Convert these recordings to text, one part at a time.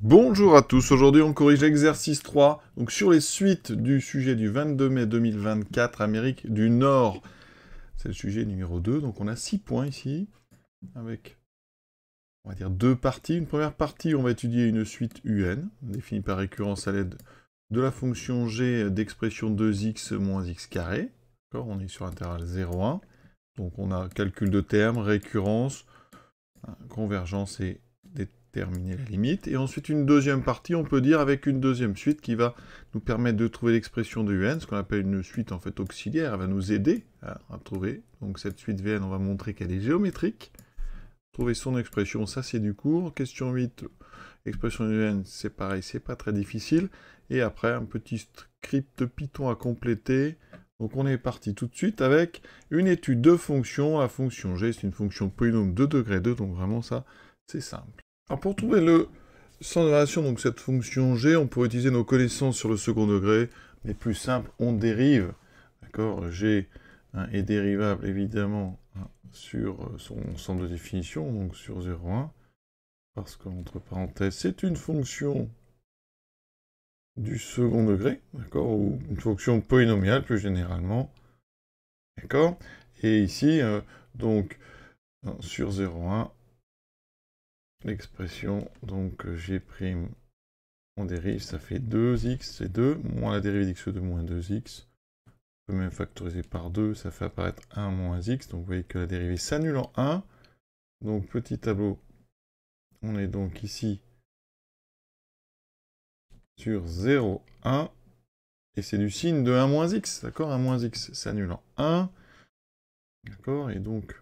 Bonjour à tous, aujourd'hui on corrige l'exercice 3, donc sur les suites du sujet du 22 mai 2024, Amérique du Nord. C'est le sujet numéro 2, donc on a 6 points ici, avec, on va dire, 2 parties. Une première partie, on va étudier une suite UN, définie par récurrence à l'aide de la fonction g d'expression 2x moins x carré. D'accord, on est sur l'intervalle 0,1. Donc on a calcul de termes, récurrence, convergence et déterminer la limite. Et ensuite, une deuxième partie, on peut dire, avec une deuxième suite qui va nous permettre de trouver l'expression de UN, ce qu'on appelle une suite en fait auxiliaire. Elle va nous aider à trouver. Donc cette suite VN, on va montrer qu'elle est géométrique. Trouver son expression, ça c'est du cours. Question 8, expression de UN, c'est pareil, c'est pas très difficile. Et après, un petit script Python à compléter. Donc on est parti tout de suite avec une étude de fonction. La fonction g, c'est une fonction polynôme de degré 2, donc vraiment ça, c'est simple. Alors pour trouver le centre de variation, donc cette fonction g, on pourrait utiliser nos connaissances sur le second degré, mais plus simple, on dérive. D'accord, g est dérivable évidemment sur son ensemble de définition, donc sur 0,1, parce qu'entre parenthèses, c'est une fonction du second degré, d'accord, ou une fonction polynomiale plus généralement, d'accord, et ici, donc, sur 0,1, l'expression, donc, g', on dérive, ça fait 2x, c'est 2, moins la dérivée d'x2 moins 2x, on peut même factoriser par 2, ça fait apparaître 1 moins x, donc vous voyez que la dérivée s'annule en 1, donc petit tableau, on est donc ici sur 0, 1, et c'est du signe de 1 moins x, d'accord, 1 moins x s'annule en 1, d'accord, et donc,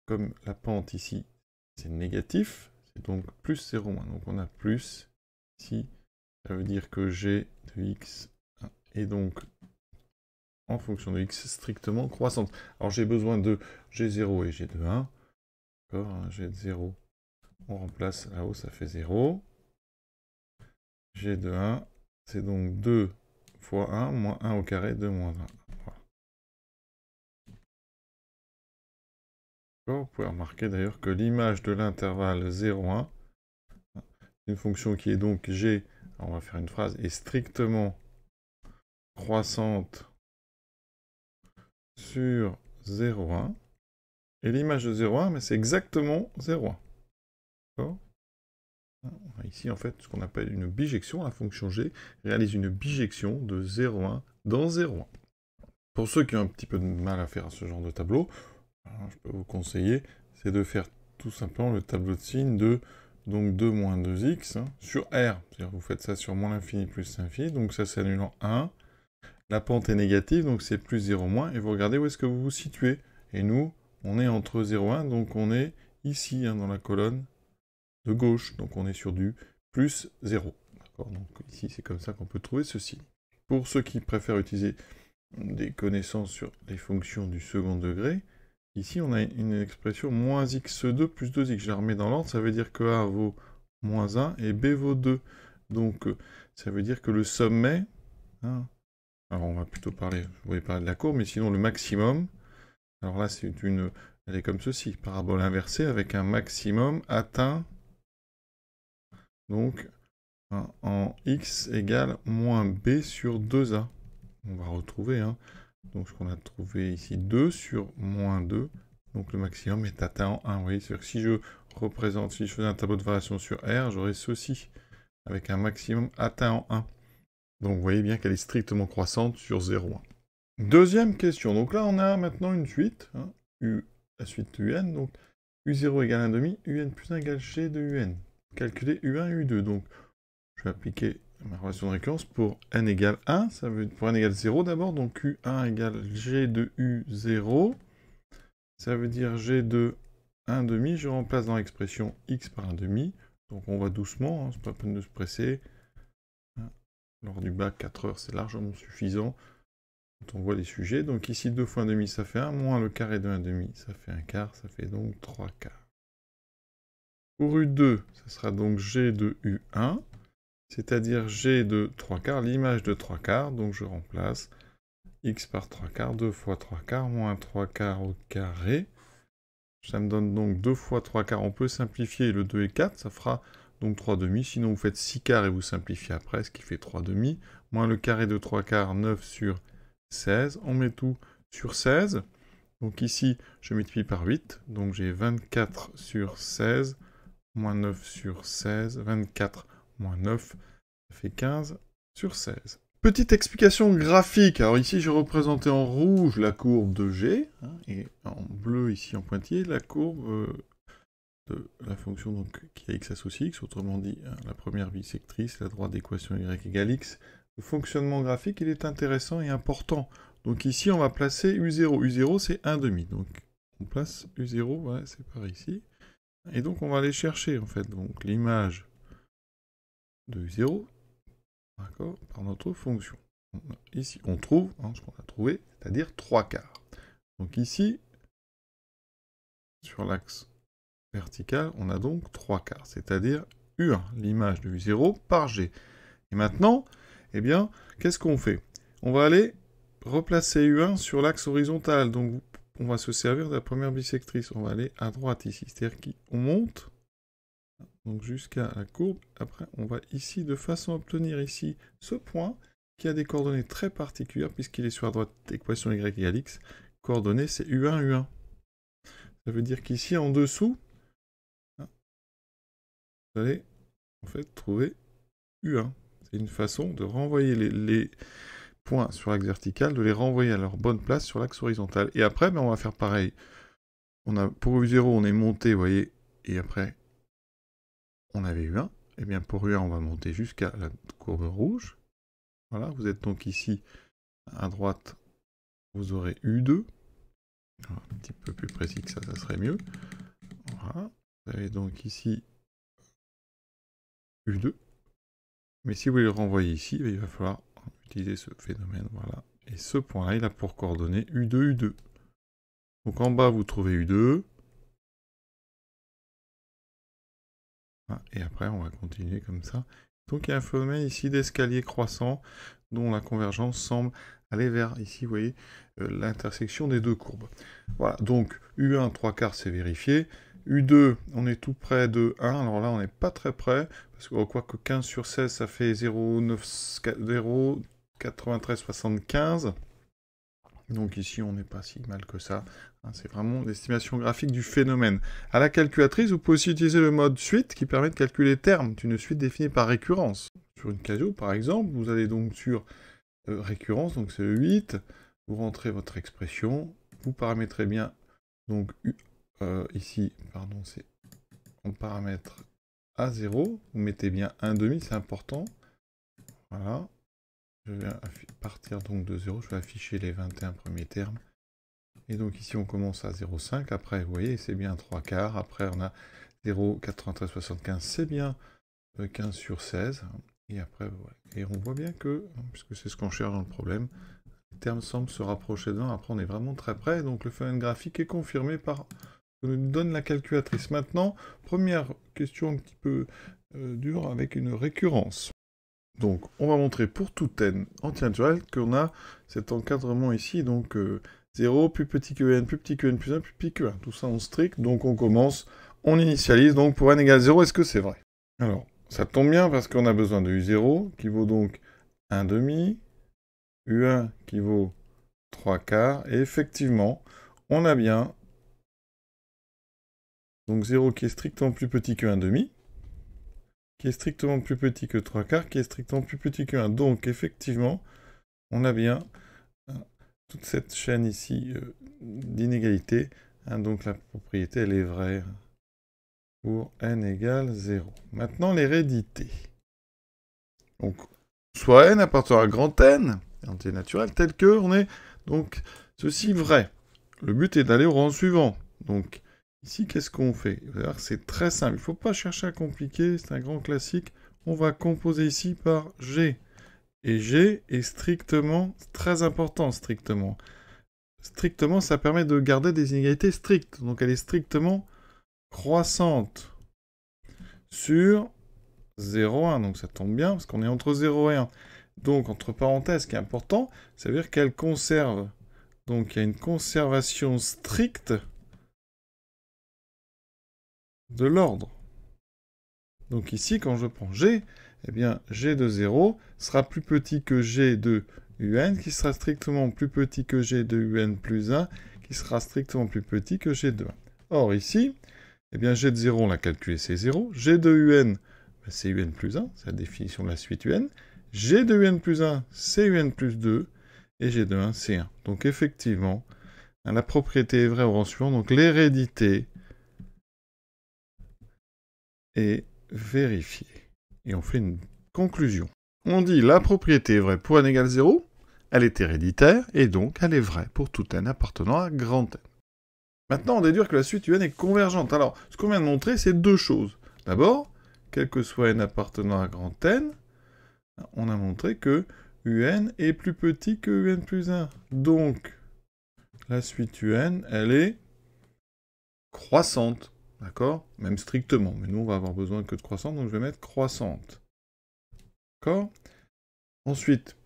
comme la pente ici, c'est négatif, c'est donc plus 0 moins, donc on a plus, ici, ça veut dire que g de x est donc en fonction de x strictement croissante. Alors j'ai besoin de g0 et g de 1, d'accord, g de 0, on remplace là-haut, ça fait 0, g de 1, c'est donc 2 fois 1, moins 1 au carré, 2 moins 1. Voilà. Vous pouvez remarquer d'ailleurs que l'image de l'intervalle 0,1, une fonction qui est donc g, on va faire une phrase, est strictement croissante sur 0,1. Et l'image de 0,1, mais c'est exactement 0,1. D'accord ? On a ici, en fait, ce qu'on appelle une bijection. La fonction g réalise une bijection de 0,1 dans 0,1. Pour ceux qui ont un petit peu de mal à faire ce genre de tableau, je peux vous conseiller, c'est de faire tout simplement le tableau de signes de donc 2 moins 2x sur R. C'est-à-dire vous faites ça sur moins l'infini plus l'infini, donc ça s'annule en 1. La pente est négative, donc c'est plus 0 moins, et vous regardez où est-ce que vous vous situez. Et nous, on est entre 0 et 1, donc on est ici, dans la colonne de gauche, donc on est sur du plus 0. D'accord, donc ici, c'est comme ça qu'on peut trouver ce signe. Pour ceux qui préfèrent utiliser des connaissances sur les fonctions du second degré, ici, on a une expression moins x2 plus 2x. Je la remets dans l'ordre, ça veut dire que A vaut moins 1 et B vaut 2. Donc, ça veut dire que le sommet, alors on va plutôt parler, vous voyez parler de la courbe, mais sinon le maximum, alors là c'est elle est comme ceci, parabole inversée avec un maximum atteint, donc en x égale moins b sur 2a. On va retrouver, donc ce qu'on a trouvé ici, 2 sur moins 2, donc le maximum est atteint en 1. Vous voyez, c'est-à-dire que si je représente, si je faisais un tableau de variation sur R, j'aurais ceci, avec un maximum atteint en 1. Donc vous voyez bien qu'elle est strictement croissante sur 0,1. Deuxième question. Donc là, on a maintenant une suite, la suite UN. Donc U0 égale 1,5, UN plus 1 égale G de UN. Calculer U1 et U2. Donc je vais appliquer ma relation de récurrence pour n égale 1. Ça veut pour n égale 0 d'abord. Donc U1 égale G de U0. Ça veut dire G de 1,5. Je remplace dans l'expression x par 1,5. Donc on va doucement, c'est pas la peine de se presser. Lors du bac, 4 heures, c'est largement suffisant quand on voit les sujets. Donc ici, 2 fois 1,5, ça fait 1, moins le carré de 1,5, ça fait 1 quart, ça fait donc 3 quarts. Pour U2, ça sera donc G de U1, c'est-à-dire G de 3 quarts, l'image de 3 quarts, donc je remplace x par 3 quarts, 2 fois 3 quarts, moins 3 quarts au carré. Ça me donne donc 2 fois 3 quarts, on peut simplifier, le 2 est 4, ça fera donc 3 demi. Sinon, vous faites 6 quarts et vous simplifiez après, ce qui fait 3 demi. Moins le carré de 3 quarts, 9 sur 16. On met tout sur 16. Donc ici, je multiplie par 8. Donc j'ai 24 sur 16, moins 9 sur 16. 24 moins 9, ça fait 15 sur 16. Petite explication graphique. Alors ici, j'ai représenté en rouge la courbe de G, et en bleu, ici en pointillé, la courbe de la fonction donc, qui a x associé x, autrement dit, la première bisectrice, la droite d'équation y égale x. Le fonctionnement graphique, il est intéressant et important. Donc ici, on va placer U0. U0, c'est 1,5. Donc on place U0, ouais, c'est par ici. Et donc on va aller chercher, en fait, donc l'image de U0, d'accord, par notre fonction. Ici, on trouve ce qu'on a trouvé, c'est-à-dire 3 quarts. Donc ici, sur l'axe vertical, on a donc 3 quarts, c'est-à-dire U1, l'image de U0 par G. Et maintenant, eh bien, qu'est-ce qu'on fait? On va aller replacer U1 sur l'axe horizontal. Donc, on va se servir de la première bisectrice. On va aller à droite ici. C'est-à-dire qu'on monte donc jusqu'à la courbe. Après, on va ici, de façon à obtenir ici ce point qui a des coordonnées très particulières puisqu'il est sur la droite d'équation y égale x. Coordonnées, c'est U1, U1. Ça veut dire qu'ici, en dessous, vous allez en fait trouver U1. C'est une façon de renvoyer les points sur l'axe vertical, de les renvoyer à leur bonne place sur l'axe horizontal. Et après, on va faire pareil. Pour U0, on est monté, vous voyez, et après, on avait U1. Et bien pour U1, on va monter jusqu'à la courbe rouge. Voilà, vous êtes donc ici, à droite, vous aurez U2. Alors, un petit peu plus précis que ça serait mieux. Voilà, vous avez donc ici U2. Mais si vous voulez le renvoyer ici, il va falloir utiliser ce phénomène, voilà. Et ce point-là, il a pour coordonnées U2, U2. Donc en bas, vous trouvez U2. Et après, on va continuer comme ça. Donc il y a un phénomène ici d'escalier croissant, dont la convergence semble aller vers, ici, vous voyez, l'intersection des deux courbes. Voilà, donc U1, 3 quarts, c'est vérifié. U2, on est tout près de 1. Alors là, on n'est pas très près, parce que quoique 15 sur 16, ça fait 0,9375. Donc ici, on n'est pas si mal que ça. C'est vraiment l'estimation graphique du phénomène. À la calculatrice, vous pouvez aussi utiliser le mode suite qui permet de calculer les termes d'une suite définie par récurrence. Sur une Casio, par exemple, vous allez donc sur récurrence, donc c'est le 8, vous rentrez votre expression, vous paramétrez bien, donc ici, pardon, c'est on paramètre à 0, vous mettez bien 1,5, c'est important. Voilà. Je vais partir donc de 0, je vais afficher les 21 premiers termes. Et donc ici on commence à 0,5, après vous voyez c'est bien 3 quarts, après on a 0,9375, c'est bien 15 sur 16, et après voilà. Et on voit bien que, puisque c'est ce qu'on cherche dans le problème, les termes semblent se rapprocher d'un, après on est vraiment très près, donc le phénomène graphique est confirmé par ce que nous donne la calculatrice. Maintenant, première question un petit peu dure avec une récurrence. Donc, on va montrer pour toute n entière naturelle qu'on a cet encadrement ici, donc 0, plus petit que n, plus petit que n plus 1, plus petit que 1. Tout ça en strict, donc on commence, on initialise, donc pour n égale 0, est-ce que c'est vrai? Alors, ça tombe bien parce qu'on a besoin de U0, qui vaut donc 1,5, U1 qui vaut 3 quarts, et effectivement, on a bien donc 0 qui est strictement plus petit que 1,5, qui est strictement plus petit que 3 quarts, qui est strictement plus petit que 1. Donc, effectivement, on a bien toute cette chaîne ici d'inégalité. Donc, la propriété, elle est vraie pour n égale 0. Maintenant, l'hérédité. Donc, soit n appartient à grand N, entier naturel, tel que on est, donc, ceci vrai. Le but est d'aller au rang suivant. Donc, ici, qu'est-ce qu'on fait? Vous allez voir que c'est très simple. Il ne faut pas chercher à compliquer, c'est un grand classique. On va composer ici par G. Et G est strictement, très important, strictement. Strictement, ça permet de garder des inégalités strictes. Donc elle est strictement croissante sur 0,1. Donc ça tombe bien, parce qu'on est entre 0 et 1. Donc, entre parenthèses, ce qui est important, ça veut dire qu'elle conserve. Donc il y a une conservation stricte de l'ordre. Donc ici, quand je prends G, eh bien, G de 0 sera plus petit que G de UN, qui sera strictement plus petit que G de UN plus 1, qui sera strictement plus petit que G de 1. Or, ici, eh bien, G de 0, on l'a calculé, c'est 0. G de UN, c'est UN plus 1, c'est la définition de la suite UN. G de UN plus 1, c'est UN plus 2. Et G de 1, c'est 1. Donc, effectivement, la propriété est vraie au rang suivant. Donc, l'hérédité est vérifiée. Et on fait une conclusion. On dit la propriété est vraie pour n égale 0, elle est héréditaire, et donc elle est vraie pour tout n appartenant à grand n. Maintenant, on déduit que la suite UN est convergente. Alors, ce qu'on vient de montrer, c'est deux choses. D'abord, quel que soit n appartenant à grand n, on a montré que UN est plus petit que UN plus 1. Donc, la suite UN, elle est croissante. D'accord? Même strictement. Mais nous, on va avoir besoin que de croissante, donc je vais mettre croissante. D'accord? Ensuite,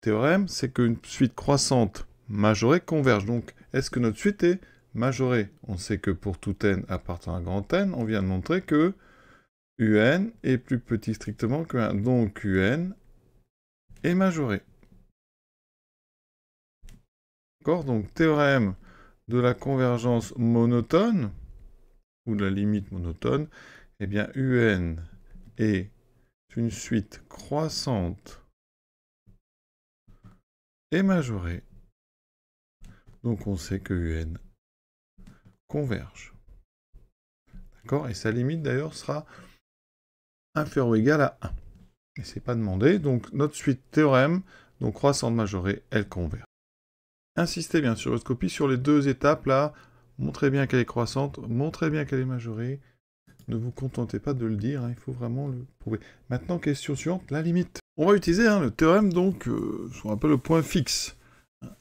théorème, c'est qu'une suite croissante majorée converge. Donc, est-ce que notre suite est majorée? On sait que pour tout n appartenant à grand N, on vient de montrer que UN est plus petit strictement que 1. Donc, UN est majoré. D'accord? Donc, théorème de la convergence monotone, ou de la limite monotone, eh bien, UN est une suite croissante et majorée. Donc, on sait que UN converge. D'accord? Et sa limite, d'ailleurs, sera inférieure ou égale à 1. Et c'est pas demandé. Donc, notre suite théorème, donc croissante majorée, elle converge. Insistez bien sur votre copie sur les deux étapes là. Montrez bien qu'elle est croissante, montrez bien qu'elle est majorée. Ne vous contentez pas de le dire, hein, il faut vraiment le prouver. Maintenant, question suivante, la limite. On va utiliser le théorème, donc, ce qu'on appelle le point fixe.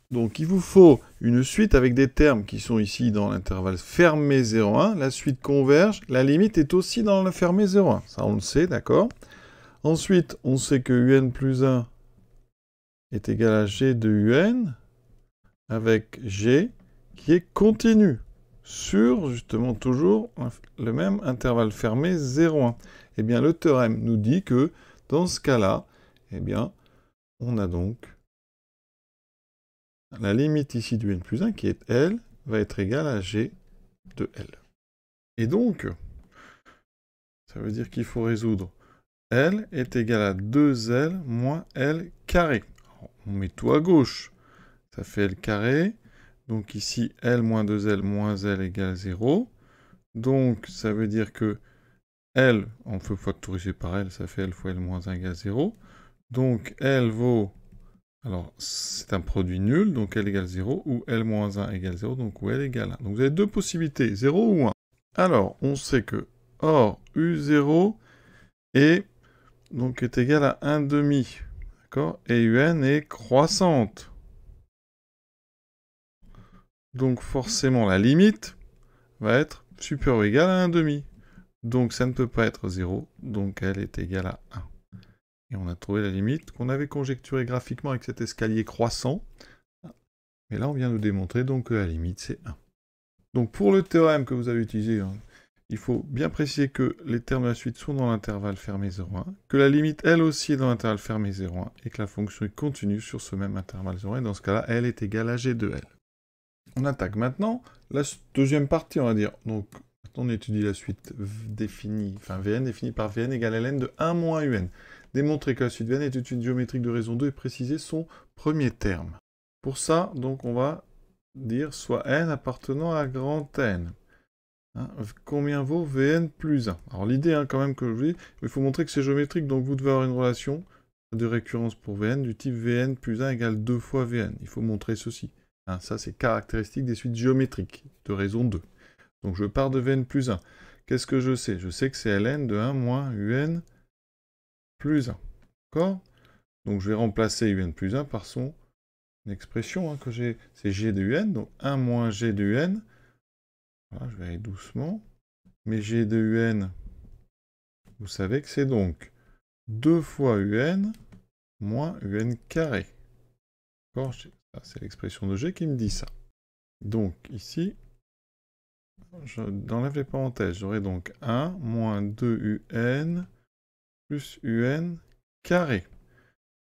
Donc, il vous faut une suite avec des termes qui sont ici dans l'intervalle fermé 0,1. La suite converge, la limite est aussi dans le fermé 0,1. Ça, on le sait, d'accord? Ensuite, on sait que UN plus 1 est égal à G de UN, avec G qui est continu sur, justement, toujours le même intervalle fermé 0,1. Eh bien, le théorème nous dit que, dans ce cas-là, eh bien, on a donc la limite ici du n plus 1, qui est L, va être égale à G de L. Et donc, ça veut dire qu'il faut résoudre L est égal à 2L moins L carré. Alors, on met tout à gauche. Ça fait L carré. Donc ici, L moins 2L moins L égale 0. Donc, ça veut dire que L, on peut factoriser par L, ça fait L fois L moins 1 égale 0. Donc, L vaut... Alors, c'est un produit nul, donc L égale 0, ou L moins 1 égale 0, donc ou L égale 1. Donc, vous avez deux possibilités, 0 ou 1. Alors, on sait que or U0 est égal à 1,5. D'accord? Et UN est croissante. Donc forcément, la limite va être supérieure ou égale à 1,5. Donc ça ne peut pas être 0, donc elle est égale à 1. Et on a trouvé la limite qu'on avait conjecturée graphiquement avec cet escalier croissant. Mais là, on vient de démontrer donc que la limite, c'est 1. Donc pour le théorème que vous avez utilisé, il faut bien préciser que les termes de la suite sont dans l'intervalle fermé 0,1, que la limite, elle aussi, est dans l'intervalle fermé 0,1, et que la fonction est continue sur ce même intervalle 0,1, et dans ce cas-là, elle est égale à G de L. On attaque maintenant la deuxième partie, on va dire. Donc, maintenant, on étudie la suite définie, enfin Vn définie par Vn égale Ln de 1 moins Un. Démontrer que la suite Vn est une suite géométrique de raison 2 et préciser son premier terme. Pour ça, donc, on va dire soit n appartenant à grand N. Combien vaut Vn plus 1? Alors l'idée, quand même, que je vous dis, il faut montrer que c'est géométrique, donc vous devez avoir une relation de récurrence pour Vn du type Vn plus 1 égale 2 fois Vn. Il faut montrer ceci. Ça, c'est caractéristique des suites géométriques de raison 2. Donc je pars de Vn plus 1. Qu'est-ce que je sais? Je sais que c'est Ln de 1 moins Un plus 1. D'accord? Donc je vais remplacer Un plus 1 par son expression que j'ai. C'est G de Un, donc 1 moins G de Un. Voilà, je vais aller doucement. Mais G de Un, vous savez que c'est donc 2 fois Un moins Un carré. D'accord? C'est l'expression de G qui me dit ça. Donc ici, j'enlève les parenthèses. J'aurai donc 1 moins 2un plus un carré.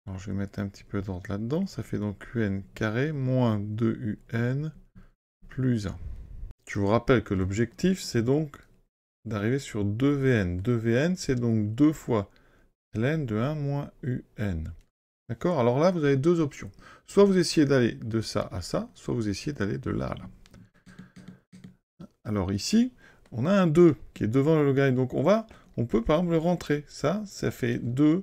Alors je vais mettre un petit peu d'ordre là-dedans. Ça fait donc un carré moins 2un plus 1. Je vous rappelle que l'objectif, c'est donc d'arriver sur 2Vn. 2Vn, c'est donc 2 fois ln de 1 moins un. D'accord? Alors là, vous avez deux options. Soit vous essayez d'aller de ça à ça, soit vous essayez d'aller de là à là. Alors ici, on a un 2 qui est devant le logarithme. Donc on peut par exemple le rentrer. Ça fait 2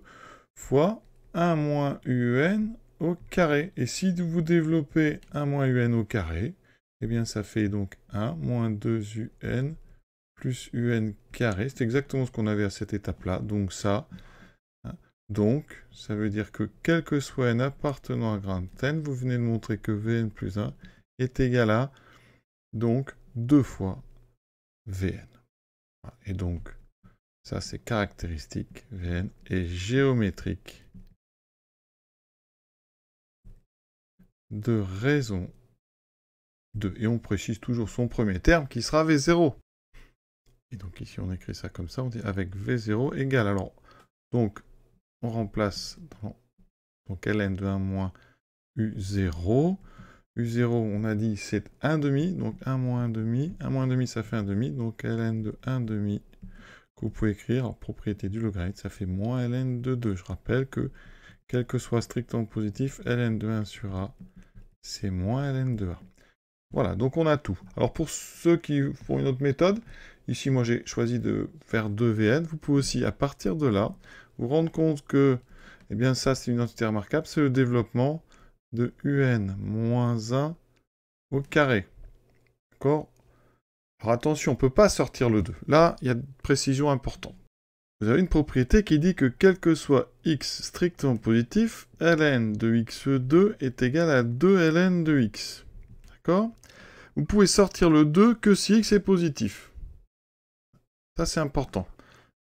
fois 1 moins un au carré. Et si vous développez 1 moins un au carré, eh bien ça fait donc 1 moins 2un plus un carré. C'est exactement ce qu'on avait à cette étape-là. Donc ça, donc ça veut dire que quel que soit n appartenant à grande n, vous venez de montrer que Vn plus 1 est égal à donc 2 fois Vn. Et donc, ça c'est caractéristique. Vn est géométrique de raison 2. Et on précise toujours son premier terme qui sera V0. Et donc ici on écrit ça comme ça, on dit avec V0 égale. Alors, donc, on remplace dans donc ln de 1 moins U0. U0, on a dit, c'est 1 demi, donc 1 moins 1 demi. 1 moins 1 demi, ça fait 1 demi, donc ln de 1 demi, que vous pouvez écrire en propriété du logarithme, ça fait moins ln de 2. Je rappelle que, quel que soit strictement positif, ln de 1 sur a, c'est moins ln de a. Voilà, donc on a tout. Alors pour ceux qui font une autre méthode, ici moi j'ai choisi de faire 2Vn, vous pouvez aussi, à partir de là, vous rendre compte que, eh bien ça c'est une entité remarquable, c'est le développement de un moins 1 au carré. D'accord? Alors attention, on ne peut pas sortir le 2. Là, il y a une précision importante. Vous avez une propriété qui dit que quel que soit x strictement positif, ln de x2 est égal à 2 ln de x. D'accord? Vous pouvez sortir le 2 que si x est positif. Ça, c'est important.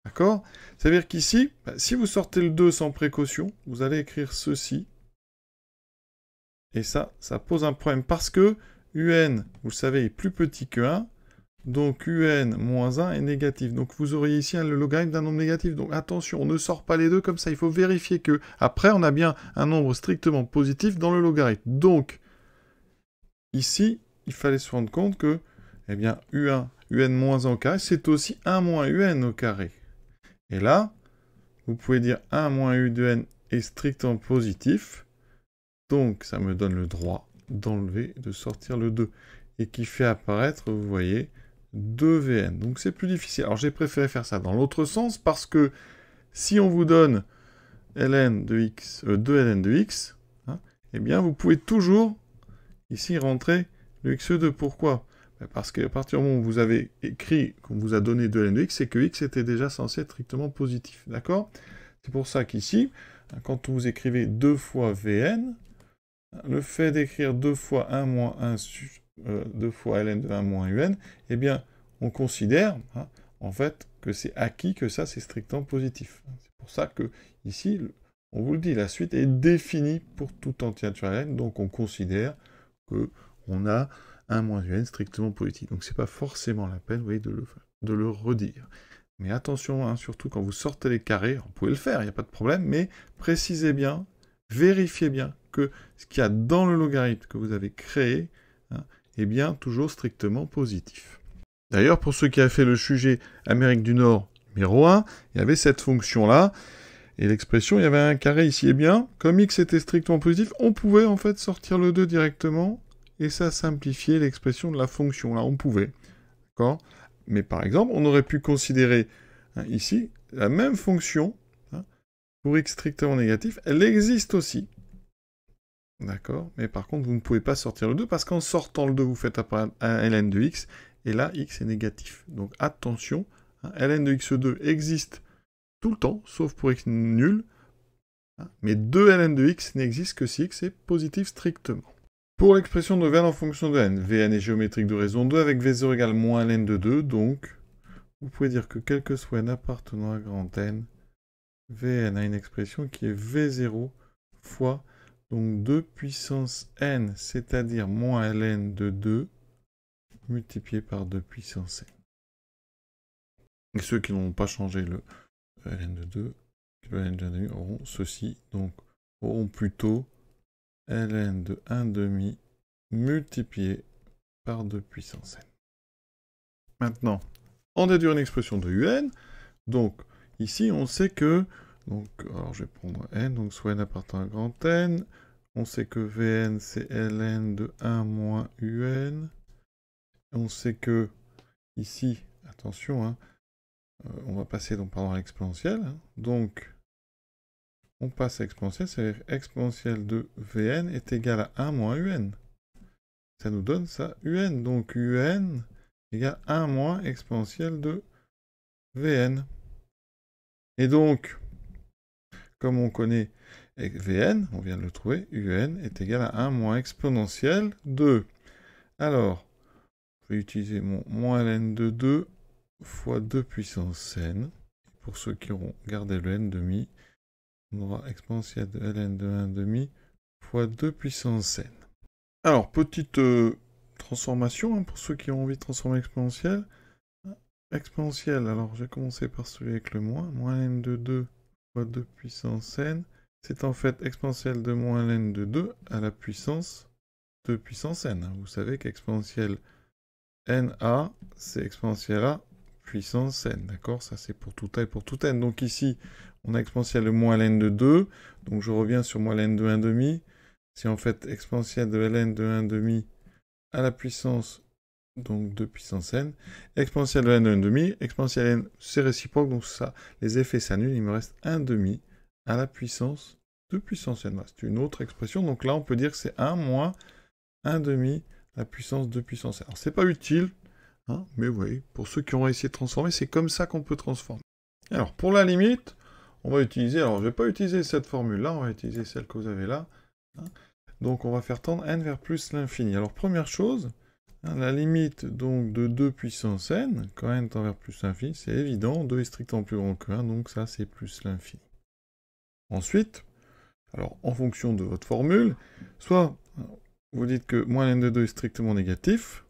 D'accord? Ça veut dire qu'ici, si vous sortez le 2 sans précaution, vous allez écrire ceci. Et ça pose un problème parce que un, vous le savez, est plus petit que 1. Donc un moins 1 est négatif. Donc vous auriez ici le logarithme d'un nombre négatif. Donc attention, on ne sort pas les deux comme ça. Il faut vérifier que après on a bien un nombre strictement positif dans le logarithme. Donc ici, il fallait se rendre compte que eh bien, un moins 1 au carré, c'est aussi 1 moins un au carré. Et là, vous pouvez dire 1 moins un est strictement positif. Donc ça me donne le droit d'enlever, de sortir le 2. Et qui fait apparaître, vous voyez, 2Vn. Donc c'est plus difficile. Alors j'ai préféré faire ça dans l'autre sens parce que si on vous donne ln de x, 2ln de x, hein, eh bien vous pouvez toujours ici rentrer le x2. Pourquoi? Parce qu'à partir du moment où vous avez écrit qu'on vous a donné 2ln de x, c'est que x était déjà censé être strictement positif. D'accord? C'est pour ça qu'ici, quand vous écrivez 2 fois Vn, le fait d'écrire 2 fois 1 moins 1 2 fois ln de 1 moins un, eh bien, on considère, hein, en fait, que c'est acquis que ça, c'est strictement positif. C'est pour ça que, ici, on vous le dit, la suite est définie pour tout entier naturel n, donc on considère qu'on a 1 moins un strictement positif. Donc c'est pas forcément la peine, vous voyez, de le redire. Mais attention, hein, surtout quand vous sortez les carrés, vous pouvez le faire, il n'y a pas de problème, mais précisez bien, vérifiez bien que ce qu'il y a dans le logarithme que vous avez créé, hein, est bien toujours strictement positif. D'ailleurs, pour ceux qui avaient fait le sujet Amérique du Nord numéro 1, il y avait cette fonction-là, et l'expression, il y avait un carré ici. Et bien, comme x était strictement positif, on pouvait en fait sortir le 2 directement, et ça simplifiait l'expression de la fonction. Là, on pouvait. D'accord? Mais par exemple, on aurait pu considérer, hein, ici, la même fonction, hein, pour x strictement négatif, elle existe aussi. D'accord? Mais par contre, vous ne pouvez pas sortir le 2, parce qu'en sortant le 2, vous faites apparaître un ln de x, et là, x est négatif. Donc attention, hein, ln de x2 existe tout le temps, sauf pour x nul, hein, mais 2 ln de x n'existe que si x est positif strictement. Pour l'expression de Vn en fonction de n, Vn est géométrique de raison 2 avec V0 égale moins ln de 2, donc vous pouvez dire que quel que soit n appartenant à grand N, Vn a une expression qui est V0 fois donc 2 puissance n, c'est-à-dire moins ln de 2, multiplié par 2 puissance n. Et ceux qui n'ont pas changé le ln de 2, le ln de 1 demi auront ceci, donc auront plutôt ln de 1 demi multiplié par 2 puissance n. Maintenant, on déduit une expression de un, donc ici on sait que, donc, alors je vais prendre n, donc soit n appartient à grand N, on sait que Vn c'est ln de 1 moins un, on sait que ici, attention, hein, on va passer donc à l'exponentielle, hein, donc on passe à exponentielle, c'est-à-dire exponentielle de Vn est égal à 1 moins un. Ça nous donne ça, un, donc un égale 1 moins exponentielle de Vn. Et donc, comme on connaît Vn, on vient de le trouver, un est égal à 1 moins exponentielle de... Alors, je vais utiliser mon moins ln de 2 fois 2 puissance n. Pour ceux qui auront gardé le n demi, on aura exponentielle de ln de 1 demi fois 2 puissance n. Alors, petite transformation, hein, pour ceux qui ont envie de transformer exponentielle. Exponentielle, alors je vais commencer par celui avec le moins ln de 2 fois 2 puissance n. C'est en fait exponentielle de moins ln de 2 à la puissance 2 puissance n. Vous savez qu'exponentielle na, c'est exponentielle a puissance n, d'accord? Ça c'est pour tout a et pour tout n. Donc ici, on a exponentielle de moins ln de 2, donc je reviens sur moins ln de 1 demi. C'est en fait exponentielle de ln de 1 demi à la puissance donc 2 puissance n, exponentielle de n de 1 demi, exponentielle n c'est réciproque, donc ça, les effets s'annulent, il me reste 1 demi à la puissance 2 puissance n. C'est une autre expression, donc là on peut dire que c'est 1 moins 1 demi à la puissance 2 puissance n. Alors c'est pas utile, hein, mais vous voyez, pour ceux qui ont essayé de transformer, c'est comme ça qu'on peut transformer. Alors pour la limite, on va utiliser, alors je vais pas utiliser cette formule-là, on va utiliser celle que vous avez là, hein. Donc on va faire tendre n vers plus l'infini. Alors première chose, la limite donc de 2 puissance n, quand n tend vers plus l'infini, c'est évident, 2 est strictement plus grand que 1, donc ça c'est plus l'infini. Ensuite, alors en fonction de votre formule, soit vous dites que moins ln de 2 est strictement négatif,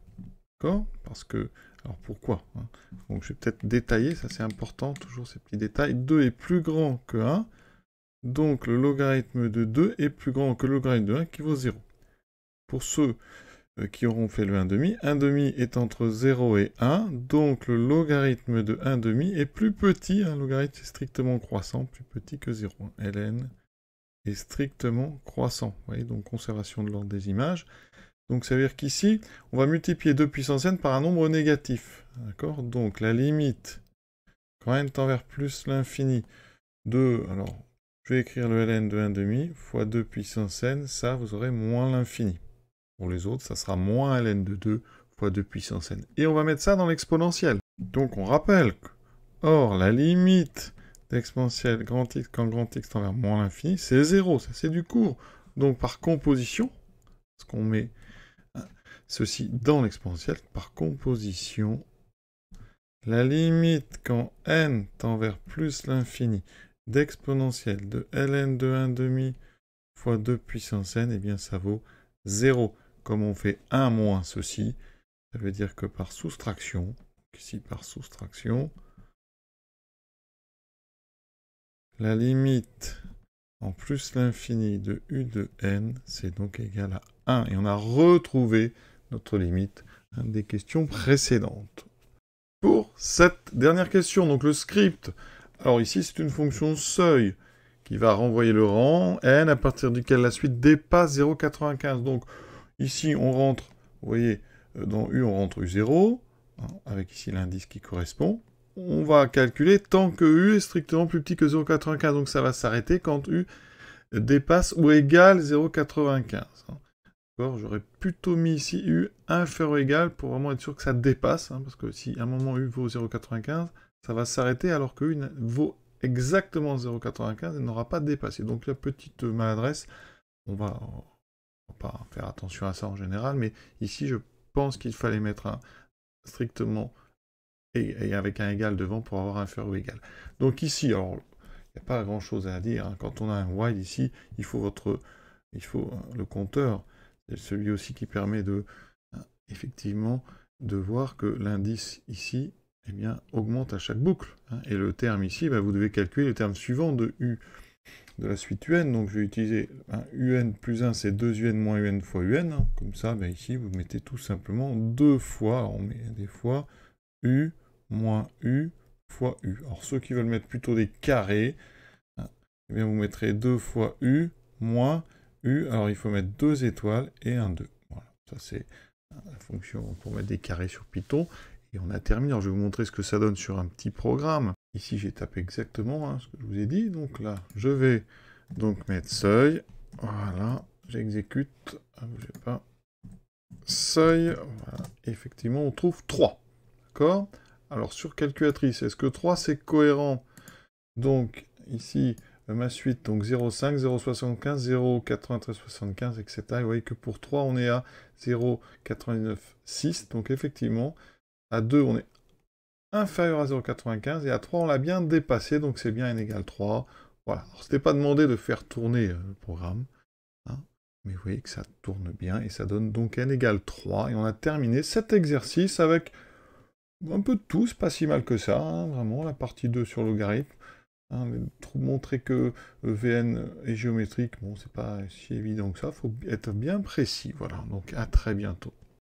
d'accord? Parce que, alors pourquoi, hein? Donc je vais peut-être détailler, ça c'est important, toujours ces petits détails. 2 est plus grand que 1, donc le logarithme de 2 est plus grand que le logarithme de 1 qui vaut 0. Pour ceux qui auront fait le 1 demi est entre 0 et 1, donc le logarithme de 1 demi est plus petit, un logarithme est strictement croissant, plus petit que 0. ln est strictement croissant. Vous voyez, donc conservation de l'ordre des images. Donc ça veut dire qu'ici, on va multiplier 2 puissance n par un nombre négatif. D'accord? Donc la limite, quand n tend vers plus l'infini, de... Alors, je vais écrire le ln de 1 demi fois 2 puissance n, ça, vous aurez moins l'infini. Pour les autres, ça sera moins ln de 2 fois 2 puissance n. Et on va mettre ça dans l'exponentielle. Donc on rappelle que, or, la limite d'exponentielle grand X quand grand X tend vers moins l'infini, c'est 0, ça c'est du cours. Donc par composition, parce qu'on met ceci dans l'exponentielle, par composition, la limite quand n tend vers plus l'infini d'exponentielle de ln de 1 demi fois 2 puissance n, eh bien ça vaut 0. Comme on fait 1 moins ceci, ça veut dire que par soustraction, ici par soustraction, la limite en plus l'infini de u de n, c'est donc égal à 1. Et on a retrouvé notre limite des questions précédentes. Pour cette dernière question, donc le script, alors ici c'est une fonction seuil qui va renvoyer le rang n à partir duquel la suite dépasse 0,95. Donc ici on rentre, vous voyez, dans u on rentre u0, hein, avec ici l'indice qui correspond. On va calculer tant que u est strictement plus petit que 0,95, donc ça va s'arrêter quand u dépasse ou égale 0,95. Hein. J'aurais plutôt mis ici u inférieur ou égal pour vraiment être sûr que ça dépasse, hein, parce que si à un moment u vaut 0,95, ça va s'arrêter alors que u vaut exactement 0,95 et n'aura pas dépassé. Donc la petite maladresse, on va pas faire attention à ça en général, mais ici je pense qu'il fallait mettre un strictement et avec un égal devant pour avoir inférieur ou égal. Donc ici, alors il n'y a pas grand chose à dire, hein. Quand on a un while ici, il faut le compteur. C'est celui aussi qui permet de, effectivement, de voir que l'indice ici, eh bien, augmente à chaque boucle. Hein. Et le terme ici, bah, vous devez calculer le terme suivant de U, de la suite UN. Donc je vais utiliser un UN plus 1, c'est 2UN moins UN fois UN. Hein. Comme ça, bah, ici, vous mettez tout simplement 2 fois, alors on met des fois, U moins U fois U. Alors ceux qui veulent mettre plutôt des carrés, hein, eh bien, vous mettrez 2 fois U moins U. Alors il faut mettre 2 étoiles et un 2. Voilà, ça c'est la fonction pour mettre des carrés sur Python. Et on a terminé. Alors, je vais vous montrer ce que ça donne sur un petit programme. Ici, j'ai tapé exactement hein, ce que je vous ai dit. Donc là, je vais donc mettre seuil. Voilà, j'exécute. Ah, bougez pas. Seuil. Voilà. Et effectivement, on trouve 3. D'accord? Alors, sur calculatrice, est-ce que 3, c'est cohérent? Donc, ici, ma suite, donc 0,5, 0,75, 0,9375, etc. Et vous voyez que pour 3, on est à 0,99,6. Donc, effectivement, à 2, on est inférieur à 0,95, et à 3, on l'a bien dépassé, donc c'est bien n égale 3. Voilà. Alors, c'était pas demandé de faire tourner le programme, hein, mais vous voyez que ça tourne bien, et ça donne donc n égale 3, et on a terminé cet exercice avec un peu de tout, c'est pas si mal que ça, hein, vraiment, la partie 2 sur logarithme. Hein, montrer que Vn est géométrique, bon, c'est pas si évident que ça, il faut être bien précis, voilà, donc à très bientôt.